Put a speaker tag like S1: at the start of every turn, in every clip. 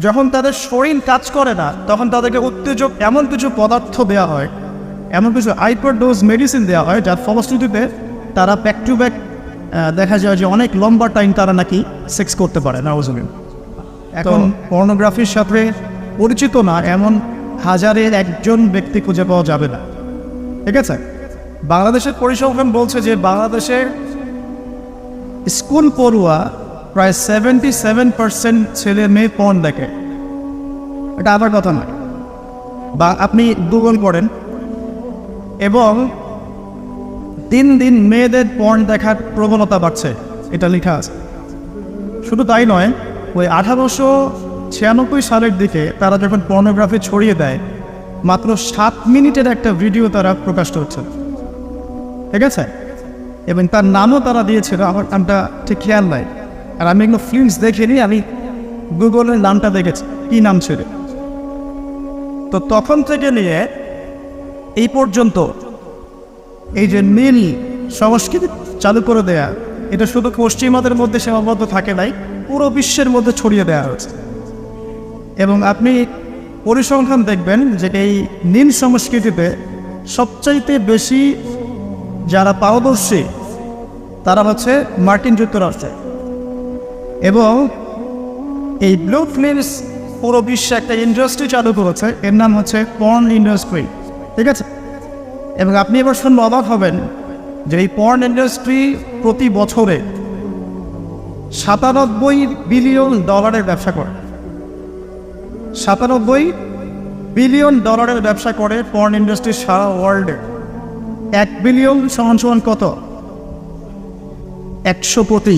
S1: যখন তাদের শরীর কাজ করে না তখন তাদেরকে উত্তেজক এমন কিছু পদার্থ দেওয়া হয়, এমন কিছু হাইপারডোজ মেডিসিন দেওয়া হয়, যার ফলশ্রুতিতে তারা ব্যাক টু ব্যাক দেখা যায় যে অনেক লম্বা টাইম তারা নাকি সেক্স করতে পারে না। এখন পর্নোগ্রাফির সাথে পরিচিত না এমন হাজারের একজন ব্যক্তি খুঁজে পাওয়া যাবে না। ঠিক আছে, বাংলাদেশের পরিসংখ্যান বলছে যে বাংলাদেশের স্কুল পড়ুয়া প্রায় 77% ছেলে মেয়ে পর্ন দেখে। এটা আবার কথা নয়, বা আপনি গুগল করেন এবং দিন দিন মেয়েদের পর্ন দেখার প্রবণতা বাড়ছে, এটা লেখা আছে। শুধু তাই নয়, ওই 1896 সালের দিকে তারা যখন পর্নোগ্রাফি ছড়িয়ে দেয়, মাত্র 7 মিনিটের একটা ভিডিও তারা প্রকাশ করছে। ঠিক আছে, এবং তার নামও তারা দিয়েছিল, আমার নামটা ঠিক খেয়াল নাই, আর আমি এগুলো ফিল্মস দেখিনি, আমি গুগলের নামটা দেখেছি কী নাম ছিল। তো তখন থেকে নিয়ে এই পর্যন্ত এই যে নীল সংস্কৃতি চালু করে দেয়া, এটা শুধু পশ্চিমাদের মধ্যে সীমাবদ্ধ থাকে নাই, পুরো বিশ্বের মধ্যে ছড়িয়ে দেওয়া হয়েছে। এবং আপনি পরিসংখ্যান দেখবেন যে এই নীল সংস্কৃতিতে সবচাইতে বেশি যারা পারদর্শী তারা হচ্ছে মার্কিন যুক্তরাষ্ট্রে। এবং এই ব্লু ফিল্মস পুরো বিশ্বে একটা ইন্ডাস্ট্রি চালু করেছে, এর নাম হচ্ছে পর্ন ইন্ডাস্ট্রি। ঠিক আছে, এবং আপনি এবার শুনলে অবাক হবেন যে এই পর্ন ইন্ডাস্ট্রি প্রতি বছরে $97 বিলিয়ন ব্যবসা করে। $97 বিলিয়ন ব্যবসা করে পর্ন ইন্ডাস্ট্রি সারা ওয়ার্ল্ডে। 1 বিলিয়ন সমান কত? 100 কোটি।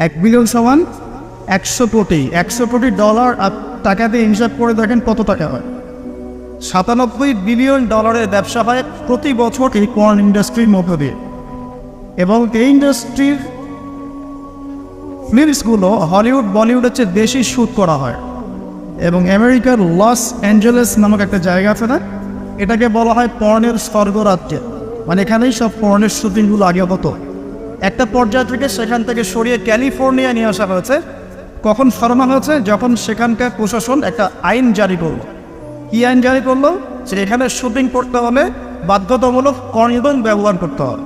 S1: 1 বিলিয়ন সমান 100 কোটি। 100 কোটি ডলার টাকা দিয়ে হিসাব করে দেখেন কত টাকা হয়। $97 বিলিয়ন ব্যবসা হয় প্রতি বছর এই পর্ন ইন্ডাস্ট্রির মধ্য দিয়ে। এবং এই ইন্ডাস্ট্রির ফিল্মসগুলো হলিউড বলিউডের চেয়ে বেশি শ্যুট করা হয়। এবং আমেরিকার লস অ্যাঞ্জেলেস নামক একটা জায়গা আছে না, এটাকে বলা হয় পর্নের স্বর্গরাজ্য। মানে এখানেই সব পর্নের শুটিংগুলো আগে হতো। একটা পর্যায় থেকে সেখান থেকে সরিয়ে ক্যালিফোর্নিয়া নিয়ে আসা হয়েছে। কখন সরানো হয়েছে? যখন সেখানকার প্রশাসন একটা আইন জারি করলো। কী আইন জারি করলো? যে এখানে শুটিং করতে হলে বাধ্যতামূলক কন্ডোম ব্যবহার করতে হবে।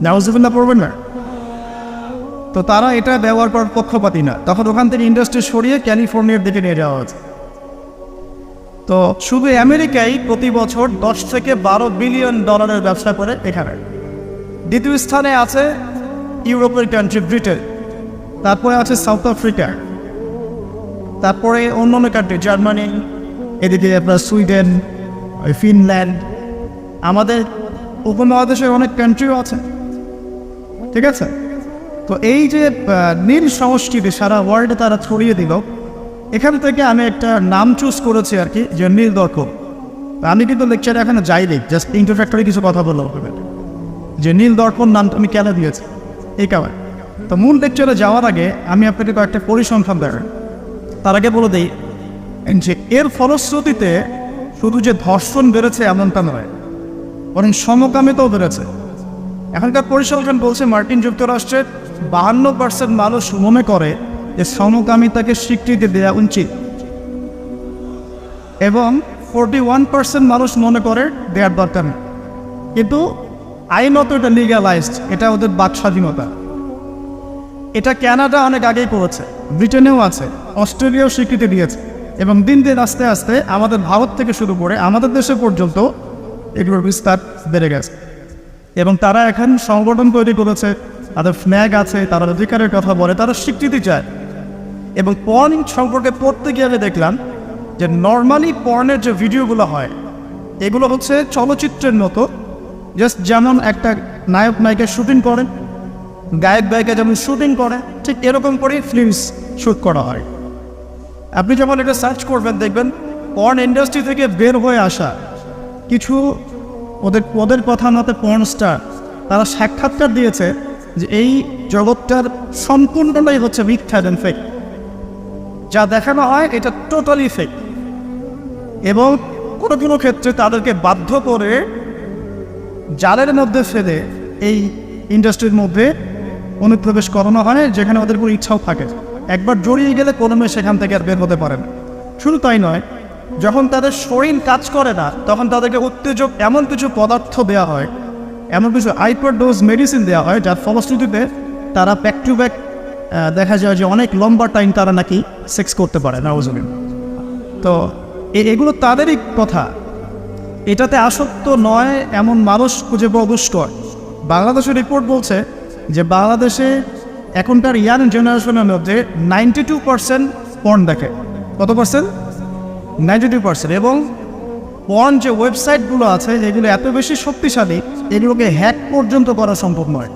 S1: নাউজুবিল্লাহ পড়বেন না? তো তারা এটা ব্যবহার করার পক্ষপাতী না, তখন ওখান থেকে ইন্ডাস্ট্রি সরিয়ে ক্যালিফোর্নিয়ার দিকে নিয়ে যাওয়া হয়েছে। তো শুধু আমেরিকায় প্রতি বছর 10 থেকে 12 বিলিয়ন ডলারের ব্যবসা করে এখানে। দ্বিতীয় স্থানে আছে ইউরোপের কান্ট্রি ব্রিটেন, তারপরে আছে সাউথ আফ্রিকা, তারপরে অন্যান্য কান্ট্রি জার্মানি, এদিকে আপনার সুইডেন, ফিনল্যান্ড, আমাদের উপমহাদেশের অনেক কান্ট্রিও আছে। ঠিক আছে, তো এই যে নীল সংস্কৃতি সারা ওয়ার্ল্ডে তারা ছড়িয়ে দিল, এখান থেকে আমি একটা নাম চুজ করেছি আর কি, যে নীল দর্পণ। আমি কিন্তু লেকচারে এখানে যাইনি, জাস্ট ইন্ট্রোডাক্টরি কিছু কথা বললাম যে নীল দর্পণ নামটা আমি কেন দিয়েছি এই কারণে। তো মূল লেকচারে যাওয়ার আগে আমি আপনাকে কয়েকটা পরিসংখ্যান দেখাই। তার আগে বলে দিই যে এর ফলশ্রুতিতে শুধু যে ধর্ষণ বেড়েছে এমনটা নয়, বরং সমকামিতাও বেড়েছে। এখনকার পরিসংখ্যান বলছে মার্কিন যুক্তরাষ্ট্রের 52% মানুষ মনে করে যে সমকামিতাকে স্বীকৃতি দেওয়া উচিত, এবং 41% মানুষ মনে করে দেওয়ার দরকার নেই। কিন্তু আইনত এটা লিগ্যালাইজড, এটা ওদের বাক স্বাধীনতা। এটা কানাডা অনেক আগেই করেছে, ব্রিটেনেও আছে, অস্ট্রেলিয়াও স্বীকৃতি দিয়েছে, এবং দিন দিন আস্তে আস্তে আমাদের ভারত থেকে শুরু করে আমাদের দেশে পর্যন্ত এগুলোর বিস্তার বেড়ে গেছে। এবং তারা এখন সংগঠন তৈরি করেছে, তাদের ফ্ল্যাগ আছে, তারা অধিকারের কথা বলে, তারা স্বীকৃতি চায়। এবং পর্ন সম্পর্কে পড়তে গিয়ে আমি দেখলাম যে নর্মালি পর্নের যে ভিডিওগুলো হয় এগুলো হচ্ছে চলচ্চিত্রের মতো, জাস্ট যেমন একটা নায়ক নায়িকা শুটিং করেন, গায়ক গায়িকা যেমন শুটিং করে, ঠিক এরকম করেই ফিল্মস শ্যুট করা হয়। আপনি যখন এটা সার্চ করবেন দেখবেন পর্ন ইন্ডাস্ট্রি থেকে বের হয়ে আসা কিছু ওদের কথা মতে পর্ন স্টার, তারা সাক্ষাৎকার দিয়েছে যে এই জগৎটার সম্পূর্ণটাই হচ্ছে মিথ্যা এবং ফেক। যা দেখানো হয় এটা টোটালি ফেক। এবং কোনো কোনো ক্ষেত্রে তাদেরকে বাধ্য করে জালের মধ্যে ফেলে এই ইন্ডাস্ট্রির মধ্যে অনুপ্রবেশ করানো হয়, যেখানে ওদের কোনো ইচ্ছাও থাকে। একবার জড়িয়ে গেলে কোনো মেয়ে সেখান থেকে আর বের হতে পারে না। শুধু তাই নয়, যখন তাদের শরীর কাজ করে না তখন তাদেরকে উত্তেজক এমন কিছু পদার্থ দেওয়া হয়, এমন কিছু হাইপার ডোজ মেডিসিন দেওয়া হয় যার ফলশ্রুতিতে তারা ব্যাক টু ব্যাক দেখা যায় যে অনেক লম্বা টাইম তারা নাকি সেক্স করতে পারে নাউজুবিল্লাহ। তো এগুলো তাদেরই কথা, এটাতে আসক্ত নয় এমন মানুষ খুঁজে পাওয়া দুষ্কর। বাংলাদেশের রিপোর্ট বলছে যে বাংলাদেশে এখনকার ইয়াং জেনারেশনের মধ্যে 92% পর্ন দেখে। কত পার্সেন্ট? 92%। এবং পর্ন যে ওয়েবসাইটগুলো আছে এগুলো এত বেশি শক্তিশালী, এগুলোকে হ্যাক পর্যন্ত করা সম্ভব নয়।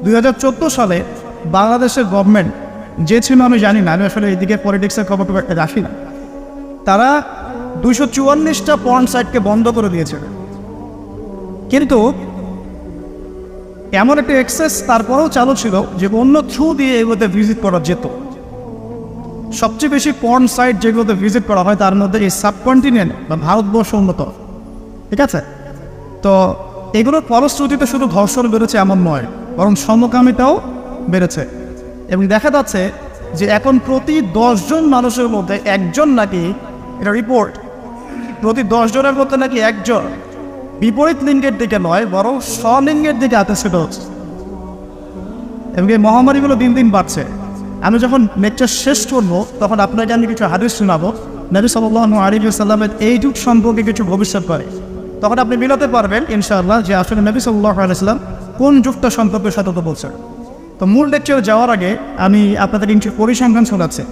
S1: 2014 সালে বাংলাদেশের গভর্নমেন্ট যে ছিল আমি জানি না, আমি আসলে এইদিকে পলিটিক্সের খবর খুব একটা রাখি না, তারা 244টা পর্ন সাইটকে বন্ধ করে দিয়েছে। কিন্তু এমন একটা অ্যাক্সেস তারপরেও চালু ছিল যে অন্য থ্রু দিয়ে এগুলোতে ভিজিট করা যেত। সবচেয়ে বেশি পর্ন সাইট যেগুলোতে ভিজিট করা হয় তার মধ্যে এই সাবকন্টিনেন্ট বা ভারতবর্ষ উন্নত, ঠিক আছে? তো এগুলোর ফলশ্রুতিতে শুধু ধর্ষণ বেড়েছে এমন নয়, বরং সমকামিতাও বেড়েছে। এবং দেখা যাচ্ছে যে এখন প্রতি 10 জন মানুষের মধ্যে একজন নাকি, এটা রিপোর্ট, প্রতি 10 জনের মধ্যে নাকি একজন বিপরীত লিঙ্গের দিকে নয় বরং স্বলিঙ্গের দিকে আকর্ষিত হচ্ছে। এবং এই মহামারীগুলো দিন দিন বাড়ছে। আমি যখন লেকচার শেষ করবো তখন আপনাকে আমি কিছু হাদিস শোনাবো নবী সাল্লাল্লাহু আলাইহি ওয়াসাল্লামের এই যুগ সম্পর্কে কিছু ভবিষ্যৎবাণী। তখন আপনি মিলাতে পারবেন ইনশাআল্লাহ যে আসলে নবী সাল্লাল্লাহু আলাইহি ওয়াসাল্লাম কোন যুগটা সম্পর্কে সতর্ক বলছেন। তো মূল লেকচারে যাওয়ার আগে আমি আপনাদের কিছু পরিসংখ্যান শোনাচ্ছি,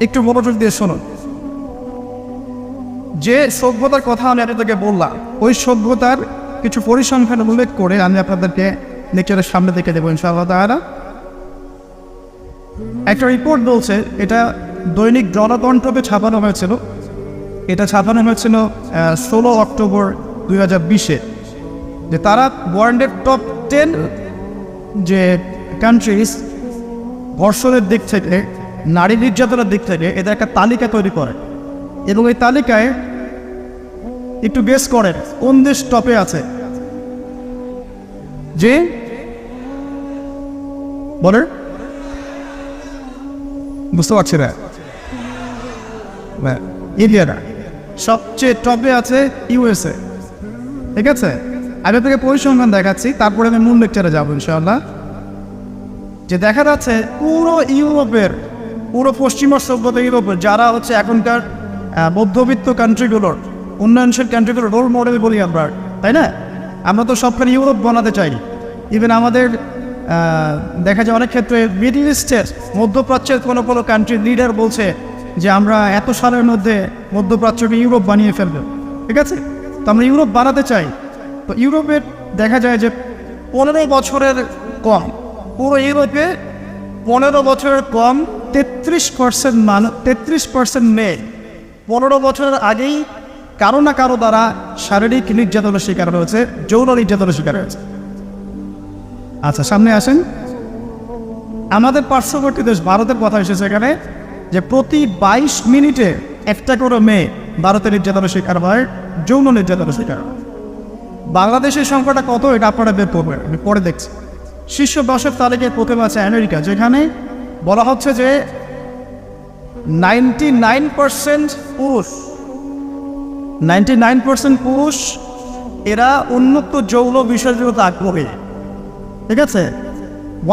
S1: একটু মনোযোগ দিয়ে শুনুন। যে সভ্যতার কথা আমি আপনাদেরকে বললাম ওই সভ্যতার কিছু পরিসংখ্যান উল্লেখ করে আমি আপনাদেরকে লেকচারের সামনে দেখে দেবো ইনশাআল্লাহ তাআলা। একটা রিপোর্ট বলছে, এটা দৈনিক জনকণ্ঠকে ছাপানো হয়েছিল, এটা ছাপানো হয়েছিল 16 অক্টোবর 2020-এ, যে তারা ওয়ার্ল্ডের টপ 10 যে কান্ট্রিজ ধর্ষণের দিক থেকে, নারী নির্যাতনের দিক থেকে এদের একটা তালিকা তৈরি করে। এবং এই তালিকায় একটু গেস করেন কোন দেশ টপে আছে? যে বলেন, বুঝতে পারছি না, ইন্ডিয়াটা সবচেয়ে টপে আছে ইউএসএ, ঠিক আছে? আমি আপনাকে পরিসংখ্যান দেখাচ্ছি, তারপরে আমি মূল লেকচারে যাবো ইনশাআল্লাহ। যে দেখা যাচ্ছে পুরো ইউরোপের, পুরো পশ্চিমা সভ্যতা ইউরোপের যারা হচ্ছে এখনকার মধ্যবিত্ত কান্ট্রিগুলোর, উন্নয়নশীল কান্ট্রিগুলোর রোল মডেল বলি আমরা, তাই না? আমরা তো সবখানে ইউরোপ বানাতে চাই। ইভেন আমাদের দেখা যায় অনেক ক্ষেত্রে মিডল ইস্টের, মধ্যপ্রাচ্যের কোনো কোনো কান্ট্রির লিডার বলছে যে আমরা এত সালের মধ্যে মধ্যপ্রাচ্যকে ইউরোপ বানিয়ে ফেলবো, ঠিক আছে? তো আমরা ইউরোপ বানাতে চাই। তো ইউরোপের দেখা যায় যে 15 বছরের কম, পুরো ইউরোপে 15 বছরের কম 33% মেয়ে 15 বছরের আগেই কারো না কারো দ্বারা শারীরিক নির্যাতনের শিকার হয়েছে, যৌন নির্যাতনের শিকার হয়েছে। আচ্ছা, সামনে আসেন। আমাদের পার্শ্ববর্তী দেশ ভারতের কথা এসেছে এখানে, যে প্রতি 22 মিনিটে একটা করে মেয়ে ভারতের নির্যাতনের শিকার হয়, যৌন নির্যাতনের শিকার হয়। বাংলাদেশের সংখ্যাটা কত এটা আপনারা বের করবেন, আমি পরে দেখছি। শীর্ষ 10-এর তালিকায় প্রথমে আছে আমেরিকা, যেখানে বলা হচ্ছে যে 99% পুরুষ, 99% পুরুষ এরা উন্নত যৌন বিষয়গুলোতে আগ্রহী, ঠিক আছে?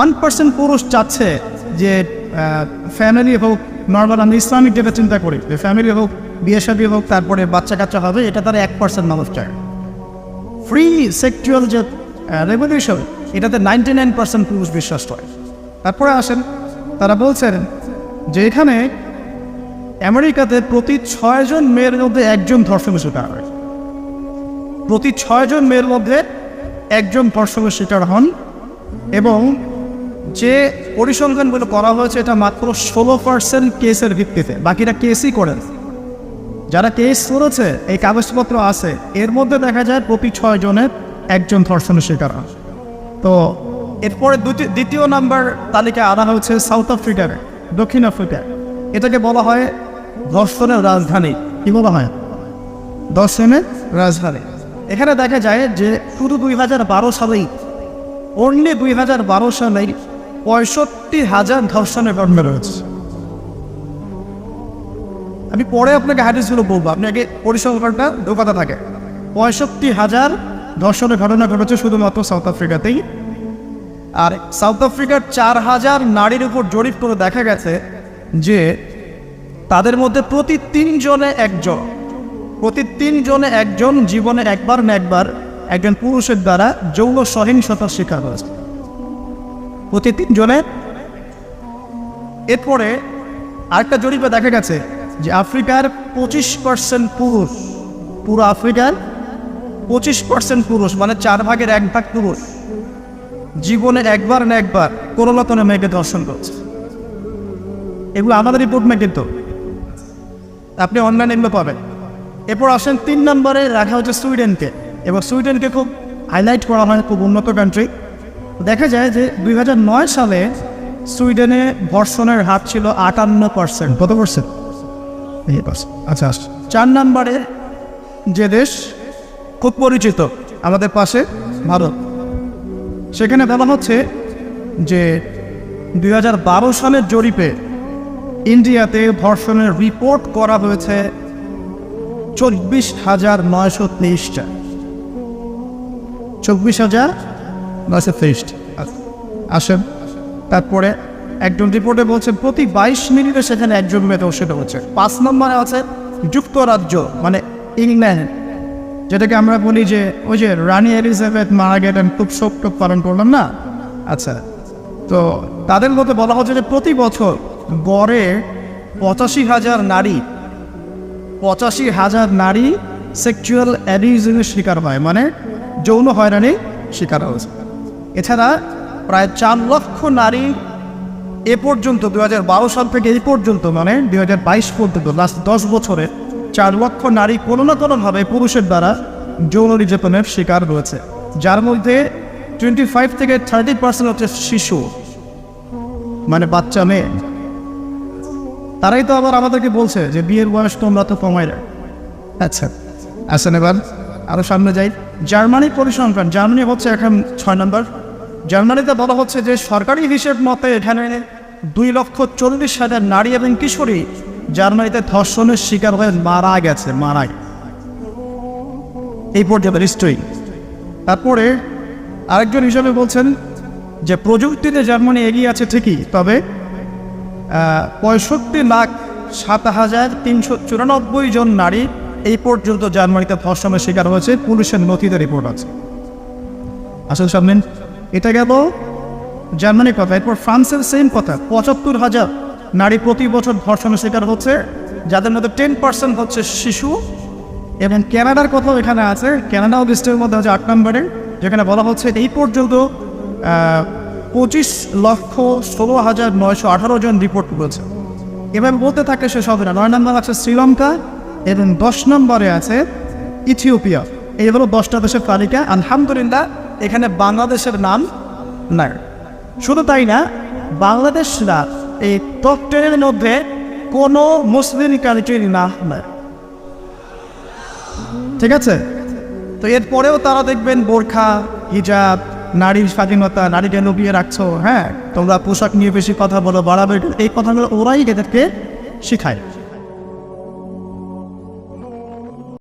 S1: 1% পুরুষ চাচ্ছে যে ফ্যামিলি হোক, নর্মাল আমি ইসলামিক যেটা চিন্তা করি যে ফ্যামিলি হোক, বিয়ে শাদী হোক, তারপরে বাচ্চা কাচ্চা হবে, এটা তারা 1% মানুষ চায়। ফ্রি সেক্সুয়াল যে রেভলিউশন, এটাতে 99% পুরুষ বিশ্বাস করে। তারপরে আসেন, তারা বলছেন যে এখানে আমেরিকাতে প্রতি 6 জন মেয়ের মধ্যে একজন ধর্ষণের শিকার হয়, প্রতি 6 জন মেয়ের মধ্যে একজন ধর্ষণের শিকার হন। এবং যে পরিসংখ্যানগুলো করা হয়েছে এটা মাত্র 16% কেসের ভিত্তিতে, বাকিরা কেসই করেন। যারা কেস করেছে, এই কাগজপত্র আছে, এর মধ্যে দেখা যায় প্রতি 6 জনের একজন ধর্ষণের শিকার হয়। তো এরপরে দ্বিতীয় নাম্বার তালিকায় আনা হয়েছে সাউথ আফ্রিকার, দক্ষিণ আফ্রিকা। এটাকে বলা হয় ধর্ষণের রাজধানী। কি বলা হয়? ধর্ষণের রাজধানী। এখানে দেখা যায় যে শুধু 2012 সালেই, অনলি 2012 সালেই 65,000 ধর্ষণের ঘটনা রয়েছে। আমি পরে আপনাকে হাদিসগুলো বলবো, আপনি আগে পরিসংখ্যানটা দোকাতে থাকে। 65,000 ধর্ষণের ঘটনা ঘটেছে শুধুমাত্র সাউথ আফ্রিকাতেই। আর সাউথ আফ্রিকার 4,000 নারীর উপর জরিপ করে দেখা গেছে যে তাদের মধ্যে প্রতি 3 জনে একজন জীবনে একবার না একবার একজন পুরুষের দ্বারা যৌন সহিংসতার শিকার হয়েছে, প্রতি 3 জনে। এরপরে আরেকটা জরিপে দেখা গেছে যে আফ্রিকার 25% পুরুষ, পুরো আফ্রিকার 25% পুরুষ, মানে 4 ভাগের 1 ভাগ পুরুষ জীবনে একবার না একবার কোনো না কোনো মেয়েকে ধর্ষণ করছে। এগুলো আমাদের রিপোর্ট না, কিন্তু আপনি অনলাইনে এগুলো পাবেন। এরপর আসেন 3 নম্বরে রাখা হচ্ছে সুইডেনকে, এবং সুইডেনকে খুব হাইলাইট করা হয়, খুব উন্নত কান্ট্রি। দেখা যায় যে 2009 সালে সুইডেনে ধর্ষণের হার ছিল 58%। কত পার্সেন্ট? আচ্ছা। 4 নম্বরে যে দেশ খুব পরিচিত আমাদের পাশে, ভারত, সেখানে বলা হচ্ছে যে 2012 সালের জরিপে ইন্ডিয়াতে ধর্ষণের রিপোর্ট করা হয়েছে 24,923টা। 24,923। আসেন, তারপরে একজন রিপোর্টে বলছে প্রতি 22 মিনিটে সেখানে একজন মেয়ে ধর্ষিত হচ্ছে। 5 নম্বরে আছে যুক্তরাজ্য, মানে ইংল্যান্ড, যেটাকে আমরা বলি যে ওই যে রানী এলিজাবেথ মারা গেলেন, খুব শোক পালন করলাম না। আচ্ছা, তো তাদের মধ্যে বলা হচ্ছে যে প্রতি বছর গড়ে 85,000 নারী সেক্সুয়াল অ্যাবিউজের শিকার হয়, মানে যৌন হয়রানি শিকার হয়েছে। এছাড়া প্রায় 4 লক্ষ নারী এ পর্যন্ত 2012 সাল থেকে এই পর্যন্ত, মানে 2022 পর্যন্ত, লাস্ট 10 বছরে 4 লক্ষ নারী কোনো না কোনোভাবে পুরুষের দ্বারা যৌন নির্যাতনের শিকার রয়েছে, যার মধ্যে 25 থেকে 30% হচ্ছে শিশু, মানে বাচ্চা মেয়ে। তারাই তো আবার আমাদেরকে বলছে যে বিয়ের বয়স তোমরা তো কমাই রাখ। আচ্ছা, আসেন এবার আরও সামনে যাই। জার্মানির পরিসংখ্যান, জার্মানি হচ্ছে এখন 6 নম্বর। জার্মানিতে বলা হচ্ছে যে সরকারি হিসেব মতে এখানে 2,40,000 নারী এবং কিশোরী জার্মানিতে ধর্ষণের শিকার হয়ে মারা গেছে, এই পর্যন্ত হিস্ট্রি। তারপরে আরেকজন হিসাবে বলছেন যে প্রযুক্তিতে জার্মানি এগিয়ে আছে ঠিকই, তবে 65,07,394 জন নারী এই পর্যন্ত জার্মানিতে ধর্ষণের শিকার হয়েছে, পুলিশের নথিতে রিপোর্ট আছে। আসলে সামনে এটা গেল জার্মানির কথা। এরপর ফ্রান্সের সেম কথা, 75,000 নারী প্রতি বছর ধর্ষণের শিকার হচ্ছে, যাদের মধ্যে 10% হচ্ছে শিশু। এবং কানাডার কথাও এখানে আছে, কানাডাও লিস্টের মধ্যে হচ্ছে 8 নম্বরে, যেখানে বলা হচ্ছে এই পর্যন্ত 25,16,918 জন রিপোর্ট করেছে। এবার বলতে থাকে শেষ হবে না। 9 নম্বর আছে শ্রীলঙ্কা এবং 10 নম্বরে আছে ইথিওপিয়া। এই হলো 10টা দেশের তালিকা। আলহামদুলিল্লাহ এখানে বাংলাদেশের নাম নাই। শুধু তাই না, বাংলাদেশরা এই টপ 10-এর মধ্যে কোনো মুসলিম কান্ট্রির নাম নাই, ঠিক আছে? তো এরপরেও তারা দেখবেন বোরখা, হিজাব, নারীর স্বাধীনতা, নারীকে লুকিয়ে রাখছো, হ্যাঁ তোমরা পোশাক নিয়ে বেশি কথা বলো, বাড়াবে, এই কথাগুলো ওরাই এদেরকে শিখায়।